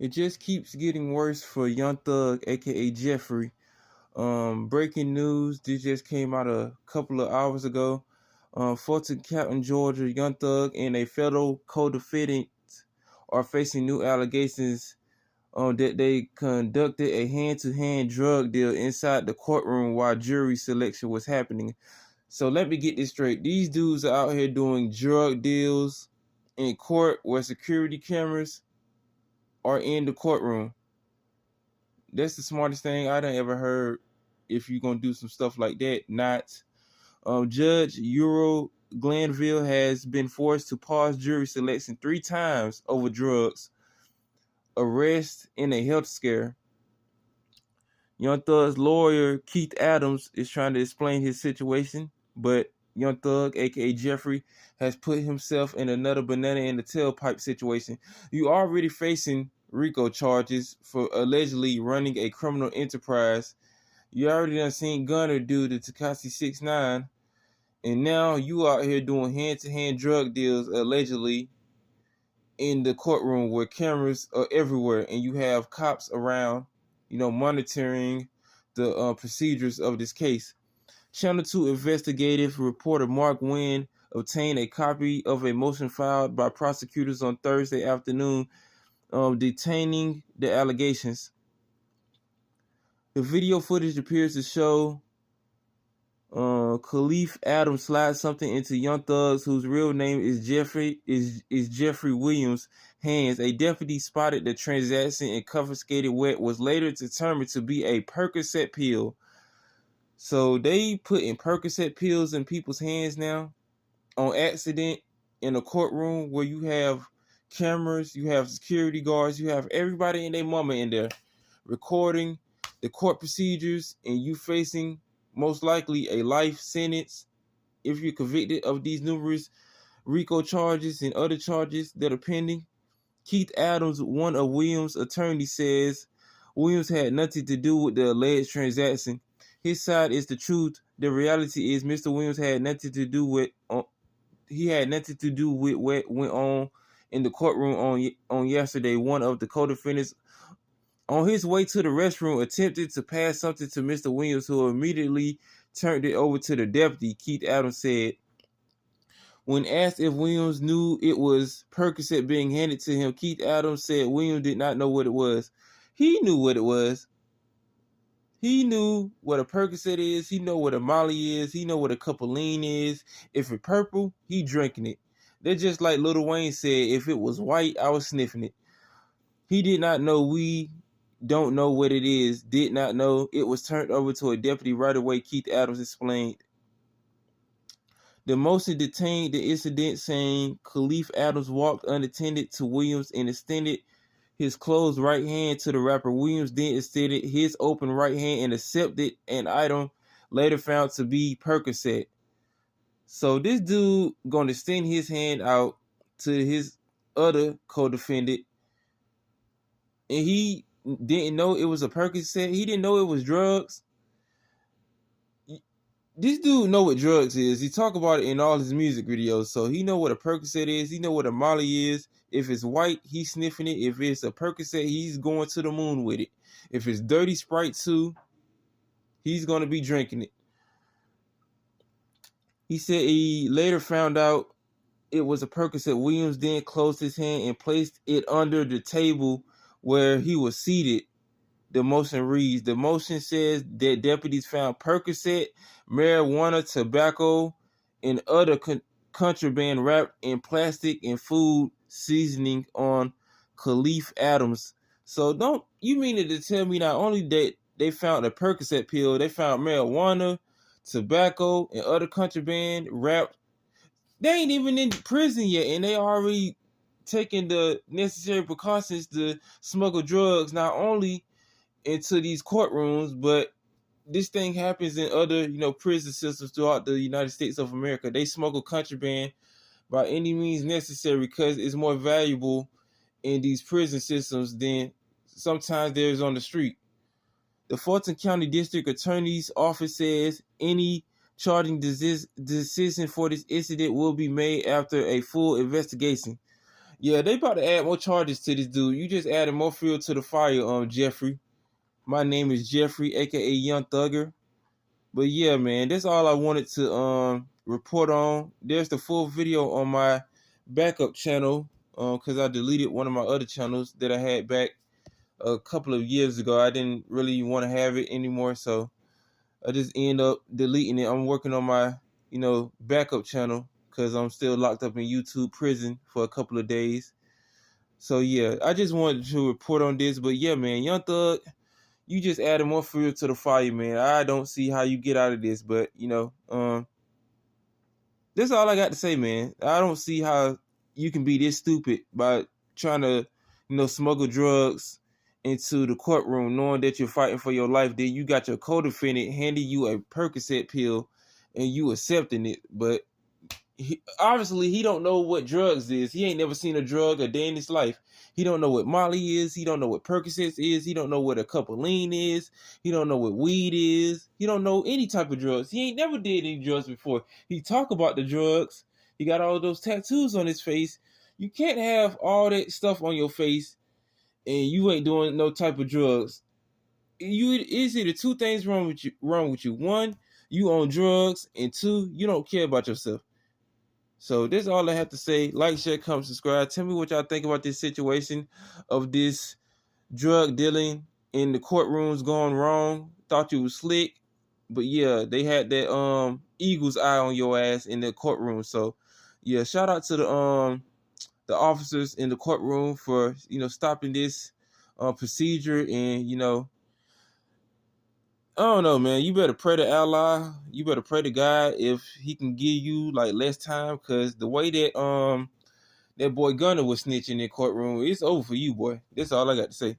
It just keeps getting worse for Young Thug, aka Jeffrey. Breaking news, this just came out a couple of hours ago. Fulton County, Georgia, Young Thug and a federal co-defendant are facing new allegations that they conducted a hand-to-hand drug deal inside the courtroom while jury selection was happening. So let me get this straight. These dudes are out here doing drug deals in court where security cameras are in the courtroom. That's the smartest thing I done ever heard. If you're gonna do some stuff like that, not Judge Euro Glanville has been forced to pause jury selection 3 times over drugs, arrest, and a health scare. Young Thug's lawyer Keith Adams is trying to explain his situation, but Young Thug, aka Jeffrey, has put himself in another banana in the tailpipe situation. You already facing RICO charges for allegedly running a criminal enterprise. You already done seen Gunner do the Tekashi 6ix9ine, and now you out here doing hand-to-hand drug deals allegedly in the courtroom where cameras are everywhere and you have cops around, monitoring the procedures of this case. Channel 2 investigative reporter Mark Wynn obtained a copy of a motion filed by prosecutors on Thursday afternoon detaining the allegations. The video footage appears to show Khalif Adams slides something into Young Thug's, whose real name is Jeffrey Williams, hands. A deputy spotted the transaction and confiscated what was later determined to be a Percocet pill. So they putting Percocet pills in people's hands now on accident in a courtroom where you have cameras, you have security guards, you have everybody and their mama in there recording the court procedures, and you facing most likely a life sentence if you're convicted of these numerous RICO charges and other charges that are pending. Keith Adams, one of Williams' attorneys, says Williams had nothing to do with the alleged transaction. His side is the truth. The reality is Mr. Williams had nothing to do with what went on in the courtroom on yesterday. One of the co-defendants, on his way to the restroom, attempted to pass something to Mr. Williams, who immediately turned it over to the deputy, Keith Adams said. When asked if Williams knew it was Percocet being handed to him, Keith Adams said Williams did not know what it was. He knew what it was. He knew what a Percocet is. He know what a Molly is. He know what a cup of lean is. If it's purple, he drinking it. They're just like Lil Wayne said, if it was white, I was sniffing it. He did not know we don't know what it is. Did not know. It was turned over to a deputy right away, Keith Adams explained. The motion detained the incident, saying Khalif Adams walked unattended to Williams and extended his closed right hand to the rapper. Williams then extended his open right hand and accepted an item later found to be Percocet. So this dude gonna extend his hand out to his other co-defendant, and he didn't know it was a Percocet. He didn't know it was drugs. This dude know what drugs is. He talk about it in all his music videos. So he know what a Percocet is. He know what a Molly is. If it's white, he's sniffing it. If it's a Percocet, he's going to the moon with it. If it's dirty Sprite 2, he's going to be drinking it. He said he later found out it was a Percocet. Williams then closed his hand and placed it under the table where he was seated. The motion reads, the motion says that deputies found Percocet, marijuana, tobacco, and other contraband wrapped in plastic and food seasoning on Khalif Adams. So don't you mean to tell me not only that they found a Percocet pill, they found marijuana, tobacco, and other contraband wrapped? They ain't even in prison yet, and they already taking the necessary precautions to smuggle drugs, not only into these courtrooms, but this thing happens in other, prison systems throughout the United States of America. They smuggle contraband by any means necessary because it's more valuable in these prison systems than sometimes there's on the street. The Fulton County District Attorney's Office says any charging decision for this incident will be made after a full investigation. Yeah, they about to add more charges to this dude. You just added more fuel to the fire, Jeffrey. My name is Jeffrey, aka Young Thugger. But yeah, man, that's all I wanted to report on. There's the full video on my backup channel, because I deleted one of my other channels that I had back a couple of years ago. I didn't really want to have it anymore, so I just end up deleting it. I'm working on my, backup channel because I'm still locked up in YouTube prison for a couple of days. So yeah, I just wanted to report on this. But yeah, man, Young Thug, you just added more fuel to the fire, man. I don't see how you get out of this, but that's all I got to say, man. I don't see how you can be this stupid by trying to, smuggle drugs into the courtroom, knowing that you're fighting for your life. Then you got your co-defendant handing you a Percocet pill, and you accepting it, but obviously he don't know what drugs is. He ain't never seen a drug a day in his life. He don't know what Molly is. He don't know what Percocets is. He don't know what a cup of lean is. He don't know what weed is. He don't know any type of drugs. He ain't never did any drugs before. He talk about the drugs. He got all those tattoos on his face. You can't have all that stuff on your face and you ain't doing no type of drugs. It's either two things wrong with you. One, you on drugs, and two, you don't care about yourself. So that's all I have to say. Like, share, comment, subscribe. Tell me what y'all think about this situation of this drug dealing in the courtrooms going wrong. Thought you was slick, but yeah, they had that eagle's eye on your ass in the courtroom. So yeah, shout out to the officers in the courtroom for stopping this procedure. And I don't know, man. You better pray to Allah. You better pray to God if He can give you like less time, because the way that that boy Gunner was snitching in the courtroom, it's over for you, boy. That's all I got to say.